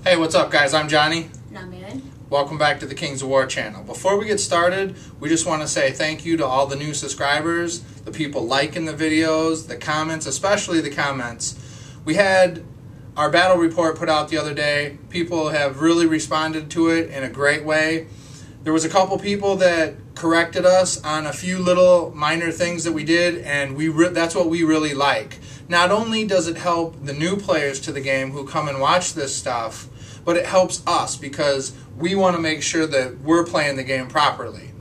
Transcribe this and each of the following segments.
Hey, what's up guys? I'm Johnny. And I'm Aaron. Welcome back to the Kings of War channel. Before we get started, we just want to say thank you to all the new subscribers, the people liking the videos, the comments, especially the comments. We had our battle report put out the other day. People have really responded to it in a great way. There was a couple people that corrected us on a few little minor things that we did, and that's what we really like. Not only does it help the new players to the game who come and watch this stuff, but it helps us because we want to make sure that we're playing the game properly.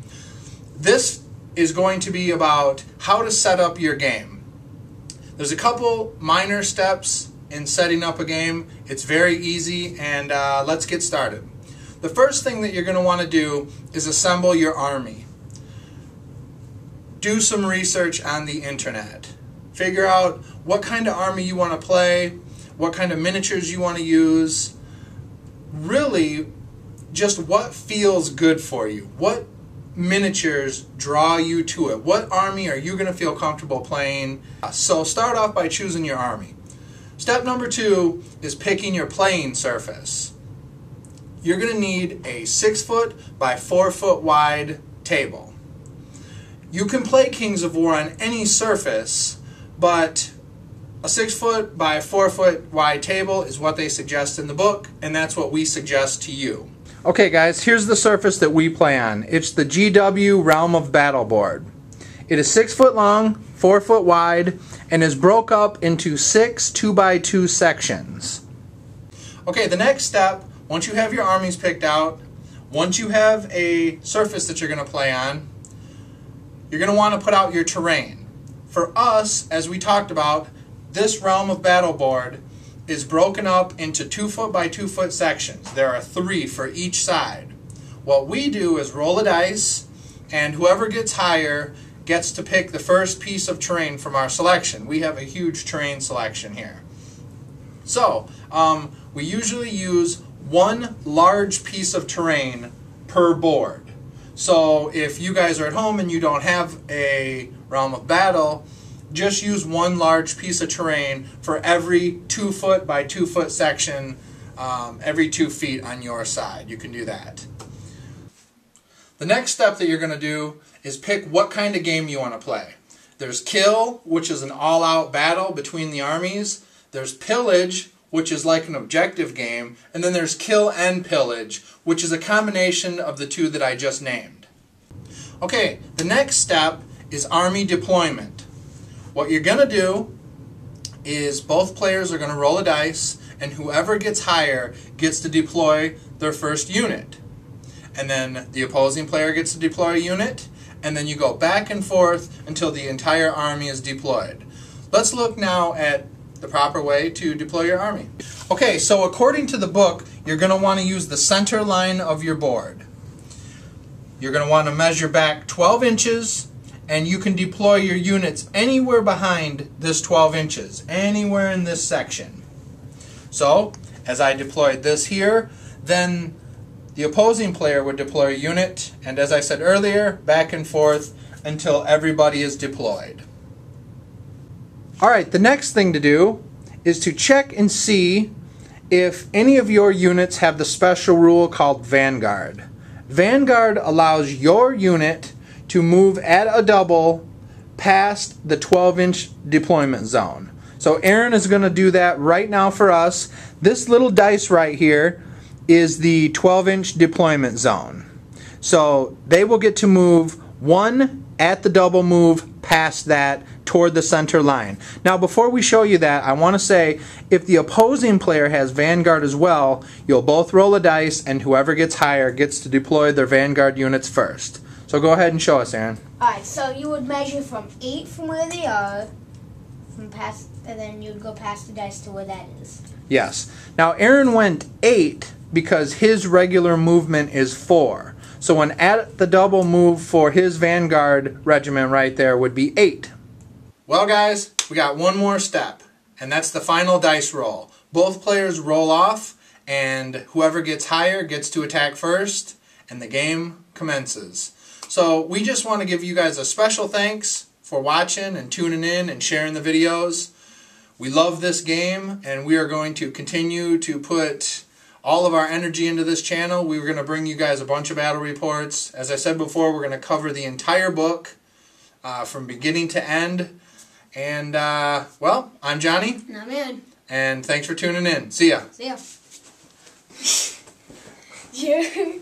This is going to be about how to set up your game. There's a couple minor steps in setting up a game. It's very easy, and let's get started. The first thing that you're going to want to do is assemble your army. Do some research on the internet. Figure out what kind of army you want to play, what kind of miniatures you want to use. Really, just what feels good for you. What miniatures draw you to it? What army are you going to feel comfortable playing? So start off by choosing your army. Step number 2 is picking your playing surface. You're going to need a 6 foot by 4 foot wide table. You can play Kings of War on any surface, but a 6 foot by 4 foot wide table is what they suggest in the book, and that's what we suggest to you. Okay guys, here's the surface that we play on. It's the GW Realm of Battle board. It is 6 foot long, 4 foot wide, and is broke up into 6 2x2 sections. Okay, the next step, once you have your armies picked out, once you have a surface that you're going to play on, you're going to want to put out your terrain. For us, as we talked about, this Realm of Battle board is broken up into 2 foot by 2 foot sections. There are 3 for each side. What we do is roll a dice, and whoever gets higher gets to pick the first piece of terrain from our selection. We have a huge terrain selection here. So, we usually use one large piece of terrain per board. So if you guys are at home and you don't have a Realm of Battle, just use one large piece of terrain for every 2 foot by 2 foot section, every 2 feet on your side. You can do that. The next step that you're going to do is pick what kind of game you want to play. There's Kill, which is an all-out battle between the armies. There's Pillage, which is like an objective game, and then there's Kill and Pillage, which is a combination of the two that I just named. Okay, the next step is army deployment. What you're going to do is both players are going to roll a dice, and whoever gets higher gets to deploy their first unit. And then the opposing player gets to deploy a unit, and then you go back and forth until the entire army is deployed. Let's look now at the proper way to deploy your army. Okay, so according to the book, you're going to want to use the center line of your board. You're going to want to measure back 12 inches, and you can deploy your units anywhere behind this 12 inches, anywhere in this section. So, as I deployed this here, then the opposing player would deploy a unit, and as I said earlier, back and forth until everybody is deployed. Alright, the next thing to do is to check and see if any of your units have the special rule called Vanguard. Vanguard allows your unit to move at a double past the 12-inch deployment zone. So Aaron is going to do that right now for us. This little dice right here is the 12-inch deployment zone. So they will get to move 1 at the double move past that toward the center line. Now before we show you that, I want to say if the opposing player has Vanguard as well, you'll both roll a dice, and whoever gets higher gets to deploy their Vanguard units first. So go ahead and show us, Aaron. Alright, so you would measure from 8 from where they are, and then you'd go past the dice to where that is. Yes. Now Aaron went 8 because his regular movement is 4. So when at the double move for his Vanguard regiment right there would be 8. Well guys, we got one more step, and that's the final dice roll. Both players roll off, and whoever gets higher gets to attack first, and the game commences. So we just want to give you guys a special thanks for watching and tuning in and sharing the videos. We love this game, and we are going to continue to put all of our energy into this channel. We were going to bring you guys a bunch of battle reports. As I said before, we're going to cover the entire book from beginning to end. And, well, I'm Johnny. And I'm Aaron. And thanks for tuning in. See ya. See ya.